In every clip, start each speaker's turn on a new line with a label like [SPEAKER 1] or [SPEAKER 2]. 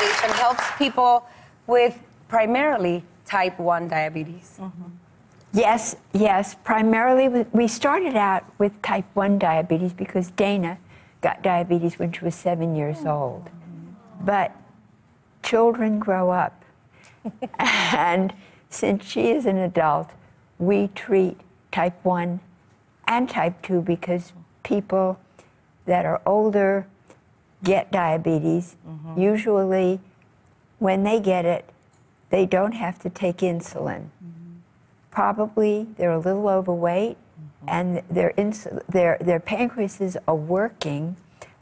[SPEAKER 1] organization helps people with primarily type 1 diabetes.
[SPEAKER 2] Yes, yes. Primarily, we started out with type 1 diabetes because Dana got diabetes when she was 7 years old. But children grow up. And since she is an adult, we treat type 1 and type 2 because people that are older get diabetes. Usually, when they get it, they don't have to take insulin. Probably they're a little overweight, and their pancreases are working,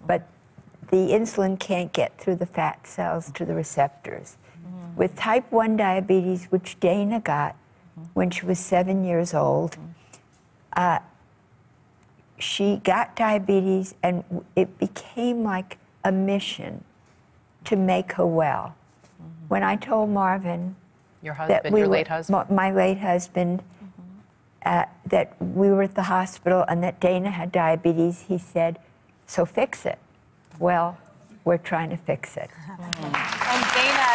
[SPEAKER 2] but the insulin can't get through the fat cells to the receptors. With type 1 diabetes, which Dana got when she was 7 years old, she got diabetes, and it became like a mission to make her well. When I told Marvin,
[SPEAKER 3] your husband, your late husband?
[SPEAKER 2] My late husband, that we were at the hospital and that Dana had diabetes, he said, "So fix it." Well, we're trying to fix it.
[SPEAKER 4] And Dana,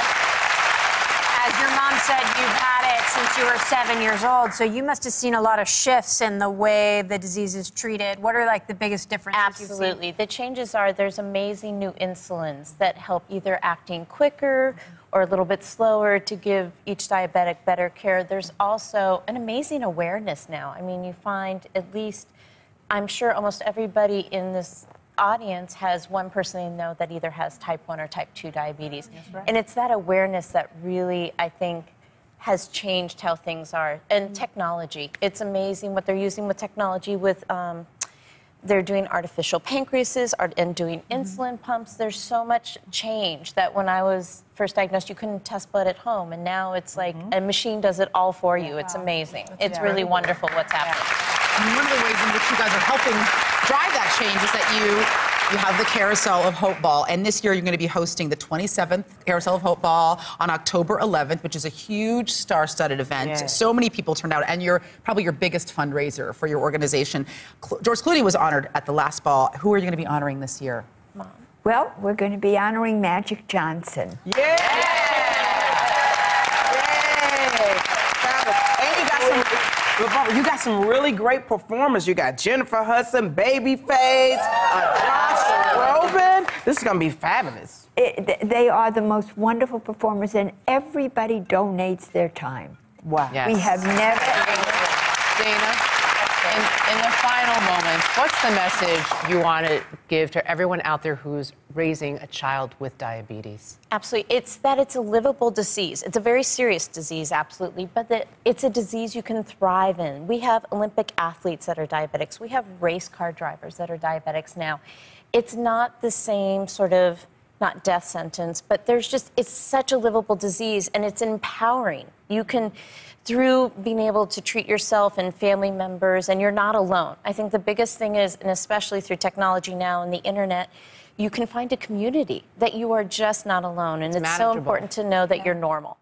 [SPEAKER 4] as your mom said, you've had it since you were 7 years old, so you must have seen a lot of shifts in the way the disease is treated. What are, like, the biggest differences
[SPEAKER 5] Absolutely.
[SPEAKER 4] you've seen?
[SPEAKER 5] The changes are there's amazing new insulins that help either acting quicker or a little bit slower to give each diabetic better care. There's also an amazing awareness now. I mean, you find at least, I'm sure almost everybody in this audience has one person they know that either has type 1 or type 2 diabetes. Right. And it's that awareness that really, I think, has changed how things are. And technology, it's amazing what they're using with technology with, they're doing artificial pancreases and doing insulin pumps. There's so much change that when I was first diagnosed, you couldn't test blood at home. And now it's like a machine does it all for you. It's amazing. It's really wonderful what's happening.
[SPEAKER 3] And one of the ways in which you guys are helping drive that change is that you have the Carousel of Hope Ball. And this year, you're going to be hosting the 27th Carousel of Hope Ball on October 11th, which is a huge star-studded event. Yes. So many people turned out, and you're probably your biggest fundraiser for your organization. George Clooney was honored at the last ball. Who are you going to be honoring this year?
[SPEAKER 2] Mom. Well, we're going to be honoring Magic Johnson.
[SPEAKER 6] Yeah! Yay! And you got some really great performers. You got Jennifer Hudson, Babyface, Josh Groban. This is going to be fabulous.
[SPEAKER 2] They are the most wonderful performers, and everybody donates their time.
[SPEAKER 6] Wow.
[SPEAKER 3] Yes.
[SPEAKER 2] We have never...
[SPEAKER 3] Dana, in the final moments, what's the message you want to give to everyone out there who's raising a child with diabetes?
[SPEAKER 5] Absolutely. It's that it's a livable disease. It's a very serious disease, absolutely, but that it's a disease you can thrive in. We have Olympic athletes that are diabetics. We have race car drivers that are diabetics now. It's not the same sort of, not death sentence, but there's just, it's such a livable disease, and it's empowering. You can, through being able to treat yourself and family members, and you're not alone. I think the biggest thing is, and especially through technology now and the internet, you can find a community that you are just not alone, and it's so important to know that you're normal.